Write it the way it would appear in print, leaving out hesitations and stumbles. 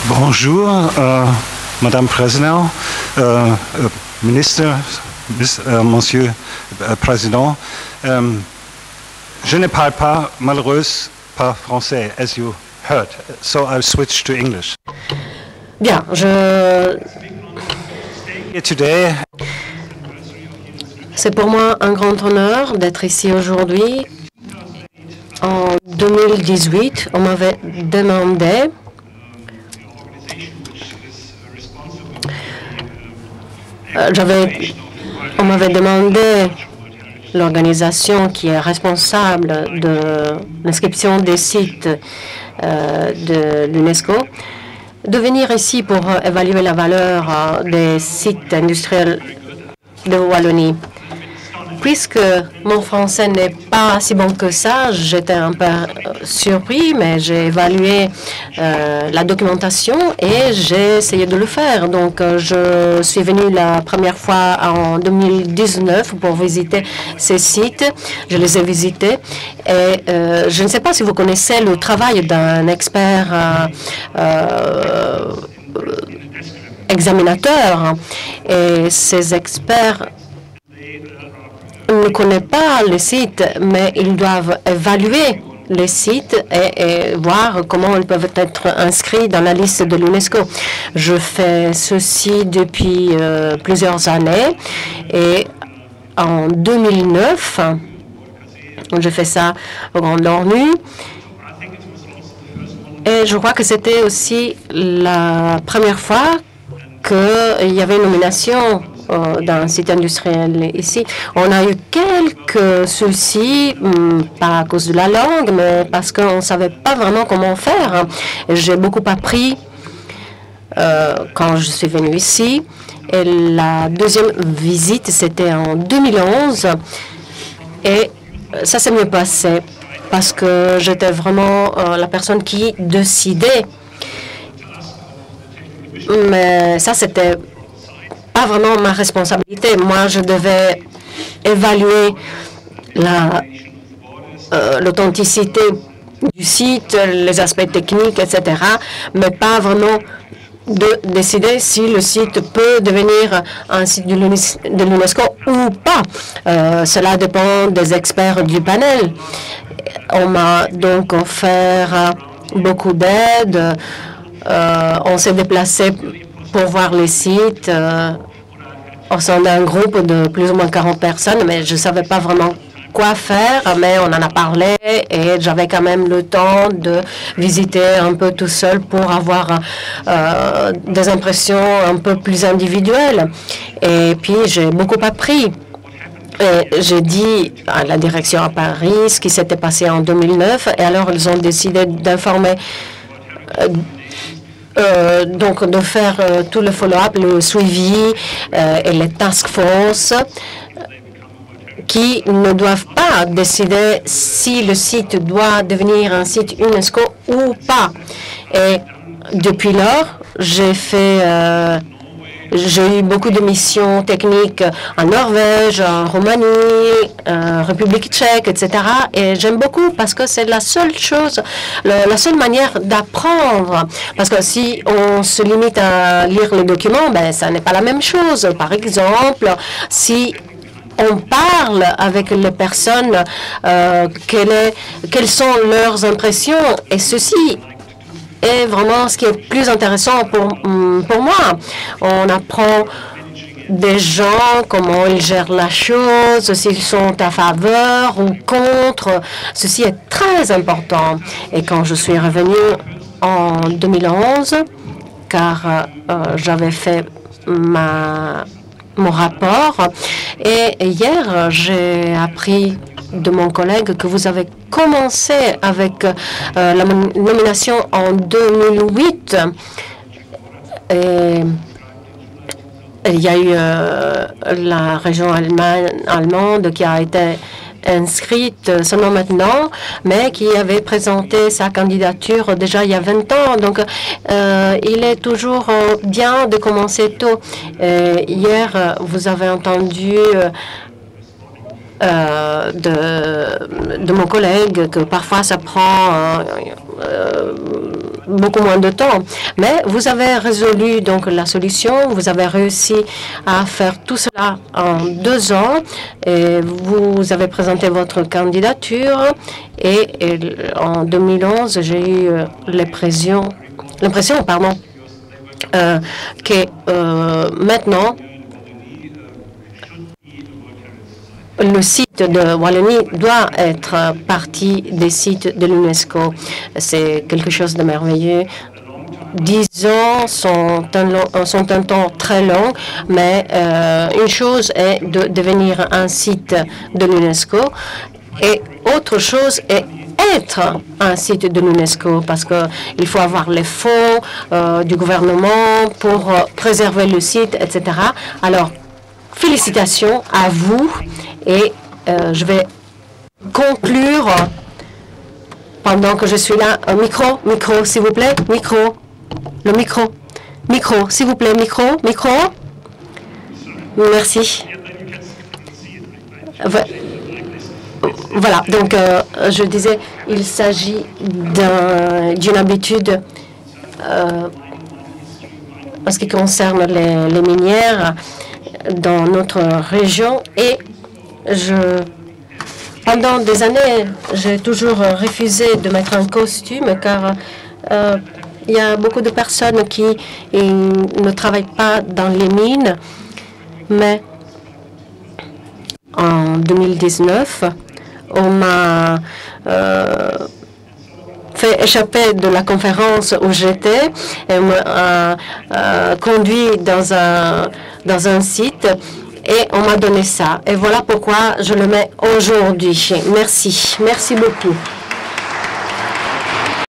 Bonjour, Madame Président, Ministre, Monsieur Président. Je ne parle pas malheureusement pas français, as you heard, so I'll switch to English. Bien, Today, c'est pour moi un grand honneur d'être ici aujourd'hui. En 2018, on m'avait demandé on m'avait demandé, l'organisation qui est responsable de l'inscription des sites de l'UNESCO, de venir ici pour évaluer la valeur des sites industriels de Wallonie. Puisque mon français n'est pas si bon que ça, j'étais un peu surpris, mais j'ai évalué la documentation et j'ai essayé de le faire. Donc, je suis venue la première fois en 2019 pour visiter ces sites. Je les ai visités et je ne sais pas si vous connaissez le travail d'un expert examinateur. Et ces experts ne connaissent pas les sites, mais ils doivent évaluer les sites et voir comment ils peuvent être inscrits dans la liste de l'UNESCO. Je fais ceci depuis plusieurs années et en 2009, je fais ça au Grand Ornu. Et je crois que c'était aussi la première fois qu'il y avait une nomination d'un site industriel ici. On a eu quelques soucis, pas à cause de la langue, mais parce qu'on ne savait pas vraiment comment faire. J'ai beaucoup appris quand je suis venue ici. Et la deuxième visite, c'était en 2011. Et ça s'est mieux passé parce que j'étais vraiment la personne qui décidait. Mais ça, c'était pas vraiment ma responsabilité. Moi, je devais évaluer l'authenticité du site, les aspects techniques, etc., mais pas vraiment de décider si le site peut devenir un site de l'UNESCO ou pas. Cela dépend des experts du panel. On m'a donc offert beaucoup d'aide. On s'est déplacé pour voir les sites au sein d'un groupe de plus ou moins 40 personnes, mais je ne savais pas vraiment quoi faire, mais on en a parlé et j'avais quand même le temps de visiter un peu tout seul pour avoir des impressions un peu plus individuelles. Et puis, j'ai beaucoup appris. J'ai dit à la direction à Paris ce qui s'était passé en 2009 et alors ils ont décidé d'informer donc de faire tout le follow-up, le suivi et les task force qui ne doivent pas décider si le site doit devenir un site UNESCO ou pas. Et depuis lors, j'ai eu beaucoup de missions techniques en Norvège, en Roumanie, République tchèque, etc. Et j'aime beaucoup parce que c'est la seule chose, la seule manière d'apprendre. Parce que si on se limite à lire les documents, ben, ça n'est pas la même chose. Par exemple, si on parle avec les personnes, quelles sont leurs impressions, et ceci est vraiment ce qui est plus intéressant pour moi. On apprend des gens, comment ils gèrent la chose, s'ils sont à faveur ou contre. Ceci est très important. Et quand je suis revenue en 2011, car j'avais fait mon rapport, et hier, j'ai appris de mon collègue que vous avez commencé avec la nomination en 2008. Et il y a eu la région allemande qui a été inscrite seulement maintenant, mais qui avait présenté sa candidature déjà il y a 20 ans. Donc, il est toujours bien de commencer tôt. Hier, vous avez entendu de mon collègue, que parfois ça prend beaucoup moins de temps. Mais vous avez résolu donc la solution, vous avez réussi à faire tout cela en 2 ans et vous avez présenté votre candidature et en 2011, j'ai eu l'impression que maintenant, le site de Wallonie doit être partie des sites de l'UNESCO. C'est quelque chose de merveilleux. 10 ans sont un temps très long, mais une chose est de devenir un site de l'UNESCO et autre chose est être un site de l'UNESCO parce qu'il faut avoir les fonds du gouvernement pour préserver le site, etc. Alors, félicitations à vous et je vais conclure pendant que je suis là. Micro, s'il vous plaît, le micro, s'il vous plaît, micro. Merci. Voilà, donc je disais, il s'agit d'une habitude en ce qui concerne les minières dans notre région et pendant des années, j'ai toujours refusé de mettre un costume car il y a beaucoup de personnes qui ne travaillent pas dans les mines, mais en 2019, on m'a fait échapper de la conférence où j'étais et m'a conduit dans un site et on m'a donné ça. Et voilà pourquoi je le mets aujourd'hui. Merci beaucoup.